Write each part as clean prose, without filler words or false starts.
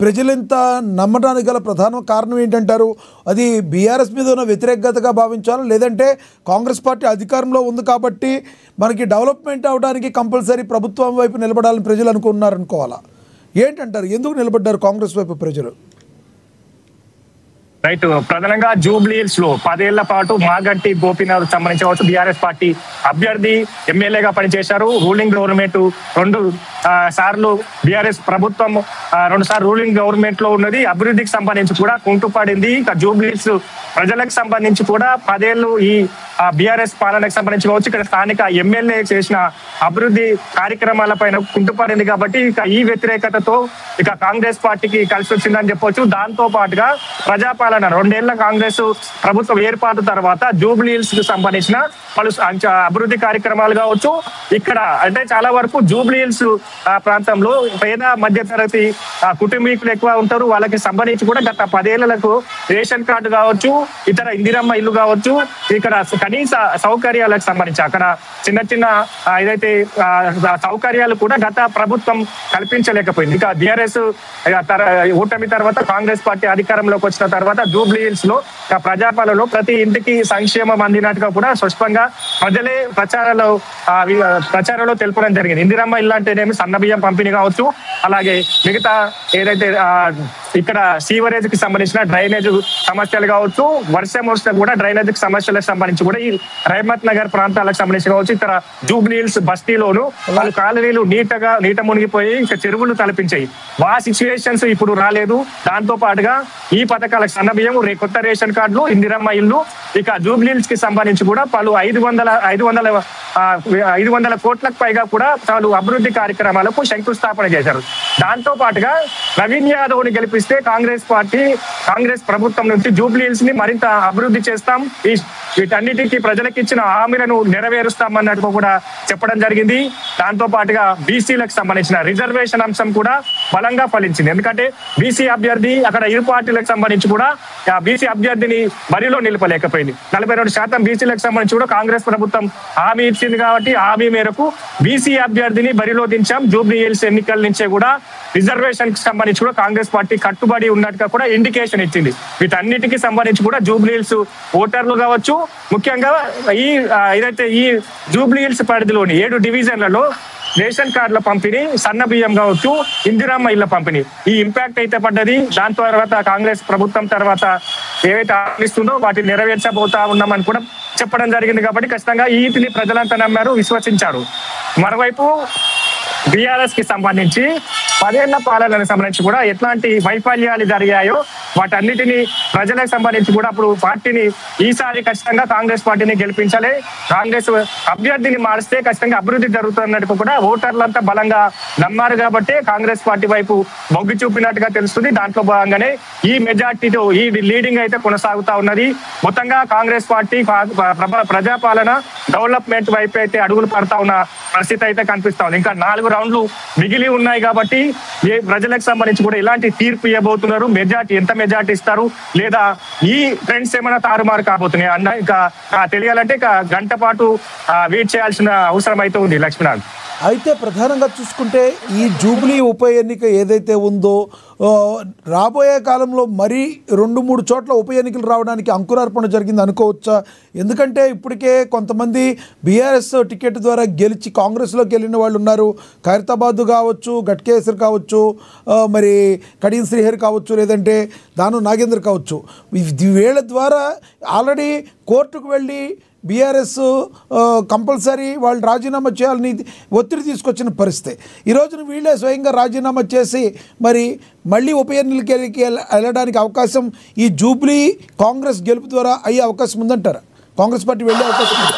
ప్రజలింత నమ్మడానికి గల ప్రధాన కారణం ఏంటంటారు? అది బీఆర్ఎస్ మీద ఉన్న వ్యతిరేకతగా భావించాలా, లేదంటే కాంగ్రెస్ పార్టీ అధికారంలో ఉంది కాబట్టి మనకి డెవలప్మెంట్ అవడానికి కంపల్సరీ ప్రభుత్వం వైపు నిలబడాలని ప్రజలు అనుకున్నారనుకోవాలా? ఏంటంటారు, ఎందుకు నిలబడ్డారు కాంగ్రెస్ వైపు ప్రజలు? రైట్, ప్రధానంగా జూబ్లీ హిల్స్ లో 10 ఏళ్ల పాటు మాగంటి గోపీనాథ్ సంబంధించవచ్చు బీఆర్ఎస్ పార్టీ అభ్యర్థి ఎమ్మెల్యేగా పనిచేశారు. రూలింగ్ గవర్నమెంట్ 2 సార్లు బీఆర్ఎస్ ప్రభుత్వం 2 సార్లు రూలింగ్ గవర్నమెంట్ లో ఉన్నది. అభివృద్ధికి సంబంధించి కూడా కుంటుపడింది. ఇక జూబ్లీ హిల్స్ ప్రజలకు సంబంధించి కూడా 10 ఏళ్ళు ఈ బీఆర్ఎస్ పాలనకు సంబంధించి కావచ్చు, ఇక్కడ స్థానిక ఎమ్మెల్యే చేసిన అభివృద్ధి కార్యక్రమాల పైన కుంటుపడింది. కాబట్టి ఇక ఈ వ్యతిరేకతతో ఇక కాంగ్రెస్ పార్టీకి కలిసి వచ్చిందని చెప్పొచ్చు. దాంతో పాటుగా ప్రజాపాలన 2 ఏళ్ల కాంగ్రెస్ ప్రభుత్వం ఏర్పాటు తర్వాత జూబ్లీ హిల్స్ కు సంబంధించిన పలు అభివృద్ధి కార్యక్రమాలు కావచ్చు, ఇక్కడ అంటే చాలా వరకు జూబ్లీ హిల్స్ ప్రాంతంలో పేద మధ్య తరగతి కుటుంబీకులు ఎక్కువ ఉంటారు. వాళ్ళకి సంబంధించి కూడా గత 10 ఏళ్లకు రేషన్ కార్డు కావచ్చు, ఇతర ఇందిరమ్మ ఇల్లు కావచ్చు, ఇక్కడ కనీస సౌకర్యాలకు సంబంధించి అక్కడ చిన్న చిన్న ఏదైతే సౌకర్యాలు కూడా గత ప్రభుత్వం కల్పించలేకపోయింది. ఇక బీఆర్ఎస్ ఓటమి తర్వాత కాంగ్రెస్ పార్టీ అధికారంలోకి వచ్చిన తర్వాత జూబ్లీ హిల్స్ లో ప్రజాపాలనలో ప్రతి ఇంటికి సంక్షేమం అందినట్టుగా కూడా స్పష్టంగా ప్రజలే ప్రచారంలో తెలుపడం జరిగింది. ఇందిరమ్మ ఇల్లు అంటేనేమి సన్న బియ్యం పంపిణీ కావచ్చు, అలాగే మిగతా ఏదైతే ఇక్కడ సీవరేజ్ కి సంబంధించిన డ్రైనేజ్ సమస్యలు కావచ్చు, వర్షం వస్తే కూడా డ్రైనేజ్ సమస్యలకు సంబంధించి కూడా ఈ రహమత్ నగర్ ప్రాంతాలకు సంబంధించి కావచ్చు, ఇక్కడ జూబ్లీ హిల్స్ బస్తీలోను వాళ్ళు కాలనీలు నీట మునిగిపోయి ఇంకా చెరువులు తలపించాయి. ఆ సిచ్యువేషన్స్ ఇప్పుడు రాలేదు. దాంతో పాటుగా ఈ పథకాలకు సన్న బియ్యం, కొత్త రేషన్ కార్డులు, ఇందిరమ్మ ఇల్లు, ఇక జూబ్లీ హిల్స్ కి సంబంధించి కూడా పలు 500 కోట్లకు పైగా కూడా పలు అభివృద్ధి కార్యక్రమాలకు శంకుస్థాపన చేశారు. దాంతో పాటుగా నవీన్ యాదవ్ ని గెలిపిస్తే కాంగ్రెస్ ప్రభుత్వం నుంచి జూబ్లీ హిల్స్ ని మరింత అభివృద్ధి చేస్తాం, వీటన్నిటికీ ప్రజలకు ఇచ్చిన హామీలను నెరవేరుస్తామన్నట్టు కూడా చెప్పడం జరిగింది. దాంతో పాటుగా బీసీలకు సంబంధించిన రిజర్వేషన్ అంశం కూడా బలంగా ఫలించింది. ఎందుకంటే బీసీ అభ్యర్థి అక్కడ ఇరు పార్టీలకు సంబంధించి కూడా బీసీ అభ్యర్థిని బరిలో నిలపలేకపోయింది. 42% బీసీలకు సంబంధించి కూడా కాంగ్రెస్ ప్రభుత్వం హామీ ఇచ్చింది. కాబట్టి హామీ మేరకు బీసీ అభ్యర్థిని బరిలో దించాం. జూబ్లీ హిల్స్ ఎన్నికల నుంచే కూడా రిజర్వేషన్ కి సంబంధించి కూడా కాంగ్రెస్ పార్టీ కట్టుబడి ఉన్నట్టుగా కూడా ఇండికేషన్ ఇచ్చింది. వీటన్నిటికీ సంబంధించి కూడా జూబ్లీ హిల్స్ ఓటర్లు కావచ్చు, ముఖ్యంగా ఏదైతే ఈ జూబ్లీ హిల్స్ పరిధిలోని 7 డివిజన్లలో రేషన్ కార్డుల పంపిణీ, సన్న బియ్యం కావచ్చు, ఇందిరమ్మ ఇళ్ల పంపిణీ ఈ ఇంపాక్ట్ అయితే పడ్డది. దాని తర్వాత కాంగ్రెస్ ప్రభుత్వం తర్వాత ఏవైతే ఆలోచిస్తుందో వాటిని నెరవేర్చబోతా ఉన్నామని కూడా చెప్పడం జరిగింది. కాబట్టి ఖచ్చితంగా వీటిని ప్రజలంతా నమ్మారు, విశ్వసించారు. మరోవైపు బీఆర్ఎస్ కి సంబంధించి 10 ఏళ్ల పాలనకు సంబంధించి కూడా ఎట్లాంటి వైఫల్యాలు జరిగాయో వాటన్నిటిని ప్రజలకు సంబంధించి కూడా అప్పుడు పార్టీని ఈసారి ఖచ్చితంగా కాంగ్రెస్ పార్టీని గెలిపించాలి, కాంగ్రెస్ అభ్యర్థిని మారిస్తే ఖచ్చితంగా అభివృద్ధి జరుగుతున్నట్టు కూడా ఓటర్లంతా బలంగా నమ్మారు. కాబట్టి కాంగ్రెస్ పార్టీ వైపు మొగ్గు చూపినట్టుగా తెలుస్తుంది. దాంట్లో భాగంగానే ఈ మెజార్టీతో ఈ లీడింగ్ అయితే కొనసాగుతా ఉన్నది. మొత్తంగా కాంగ్రెస్ పార్టీ ప్రజాపాలన డెవలప్మెంట్ వైపు అయితే అడుగులు పడతా ఉన్న పరిస్థితి అయితే కనిపిస్తా ఉంది. ఇంకా 4 రౌండ్లు మిగిలి ఉన్నాయి. కాబట్టి ప్రజలకు సంబంధించి కూడా ఇలాంటి తీర్పు ఇవ్వబోతున్నారు, ఎంత మెజార్టీ ఇస్తారు, లేదా ఈ ట్రెండ్స్ ఏమైనా తారుమారు కాబోతున్నాయి అన్న ఇంకా తెలియాలంటే ఇక గంట పాటు వెయిట్ చేయాల్సిన అవసరం అయితే ఉంది. లక్ష్మీనాథ్, అయితే ప్రధానంగా చూసుకుంటే ఈ జూబ్లీ ఉప ఎన్నిక ఏదైతే ఉందో రాబోయే కాలంలో మరీ 2-3 చోట్ల ఉప ఎన్నికలు రావడానికి అంకురార్పణ జరిగింది అనుకోవచ్చా? ఎందుకంటే ఇప్పటికే కొంతమంది బీఆర్ఎస్ టికెట్ ద్వారా గెలిచి కాంగ్రెస్లోకి వెళ్ళిన వాళ్ళు ఉన్నారు. ఖైరతాబాద్ కావచ్చు, గట్కేసర్ కావచ్చు, మరి కడియం శ్రీహరి కావచ్చు, లేదంటే దాను నాగేంద్ర కావచ్చు. వీళ్ళ ద్వారా ఆల్రెడీ కోర్టుకు వెళ్ళి బీఆర్ఎస్ కంపల్సరీ వాళ్ళు రాజీనామా చేయాలని ఒత్తిడి తీసుకొచ్చిన పరిస్థితి. ఈ రోజున వీళ్ళే స్వయంగా రాజీనామా చేసి మరి మళ్ళీ ఉప ఎన్నికలకి వెళ్ళడానికి అవకాశం ఈ జూబ్లీ కాంగ్రెస్ గెలుపు ద్వారా అయ్యే అవకాశం ఉందంటారా? కాంగ్రెస్ పార్టీ వెళ్ళే అవకాశం ఉంది?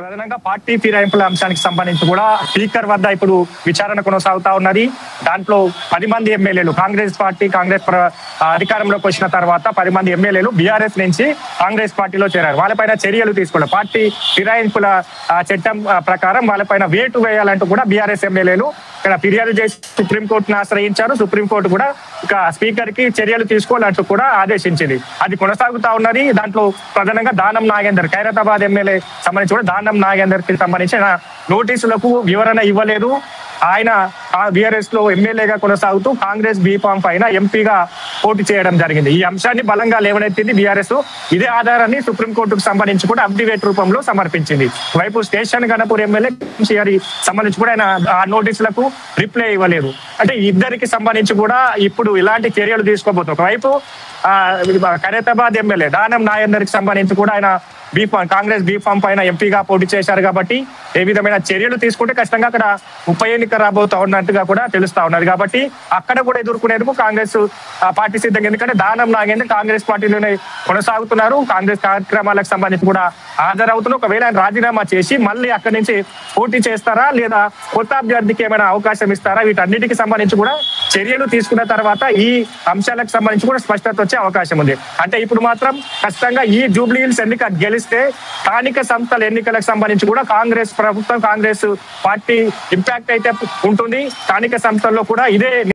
ప్రధానంగా పార్టీ ఫిరాయింపుల అంశానికి సంబంధించి కూడా స్పీకర్ వద్ద ఇప్పుడు విచారణ కొనసాగుతా ఉన్నది. దాంట్లో 10 మంది ఎమ్మెల్యేలు కాంగ్రెస్ అధికారంలోకి వచ్చిన తర్వాత 10 మంది ఎమ్మెల్యేలు బీఆర్ఎస్ నుంచి కాంగ్రెస్ పార్టీలో చేరారు. వాళ్ళపైన చర్యలు తీసుకోవాలి. పార్టీ ఫిరాయింపుల చట్టం ప్రకారం వాళ్ళపైన వేటు వేయాలంటూ కూడా బీఆర్ఎస్ ఎమ్మెల్యేలు ఇక్కడ ఫిర్యాదు చేసి సుప్రీంకోర్టును ఆశ్రయించారు. సుప్రీంకోర్టు కూడా ఇక స్పీకర్ కి చర్యలు తీసుకోవాలంటూ కూడా ఆదేశించింది. అది కొనసాగుతా ఉన్నది. దాంట్లో ప్రధానంగా దానం నాగేందర్ ఖైరతాబాద్ ఎమ్మెల్యే సంబంధించి కూడా దానం నాగేందర్ కి సంబంధించిన నోటీసులకు వివరణ ఇవ్వలేదు. ఆయన బీఆర్ఎస్ లో ఎమ్మెల్యేగా కొనసాగుతూ కాంగ్రెస్ బీఫామ్ పైన ఎంపీగా పోటీ చేయడం జరిగింది. ఈ అంశాన్ని బలంగా లేవనెత్తింది బీఆర్ఎస్. ఇదే ఆధారాన్ని సుప్రీంకోర్టుకు సంబంధించి కూడా అఫిడవిట్ రూపంలో సమర్పించింది. వైపు స్టేషన్ గణపూర్ ఎమ్మెల్యే సంబంధించి కూడా ఆయన ఆ నోటీసులకు రిప్లై ఇవ్వలేదు. అంటే ఇద్దరికి సంబంధించి కూడా ఇప్పుడు ఇలాంటి చర్యలు తీసుకోబోతుంది. ఒకవైపు ఖైరతాబాద్ ఎమ్మెల్యే దానం నాయందరికి సంబంధించి కూడా ఆయన కాంగ్రెస్ బీఫామ్ పైన ఎంపీగా పోటీ చేశారు కాబట్టి ఏ విధమైన చర్యలు తీసుకుంటే ఖచ్చితంగా అక్కడ ఉప ఎన్నిక రాబోతా ఉన్నట్టుగా కూడా తెలుస్తా ఉన్నది. కాబట్టి అక్కడ కూడా ఎదుర్కొనేందుకు కాంగ్రెస్ పార్టీ సిద్ధంగా, ఎందుకంటే దానం నాగేంద్ర కాంగ్రెస్ పార్టీలోనే కొనసాగుతున్నారు. కాంగ్రెస్ కార్యక్రమాలకు సంబంధించి కూడా హాజరవుతున్నారు. ఒకవేళ ఆయన రాజీనామా చేసి మళ్ళీ అక్కడి నుంచి పోటీ చేస్తారా లేదా కొత్త అభ్యర్థికి ఏమైనా అవకాశం ఇస్తారా, వీటన్నిటికి సంబంధించి కూడా చర్యలు తీసుకున్న తర్వాత ఈ అంశాలకు సంబంధించి కూడా స్పష్టత వచ్చే అవకాశం ఉంది. అంటే ఇప్పుడు మాత్రం ఖచ్చితంగా ఈ జూబ్లీ హిల్స్ ఎన్నిక గెలిస్తే స్థానిక సంస్థల ఎన్నికలకు సంబంధించి కూడా కాంగ్రెస్ ప్రభుత్వం, కాంగ్రెస్ పార్టీ ఇంపాక్ట్ అయితే ఉంటుంది. స్థానిక సంస్థల్లో కూడా ఇదే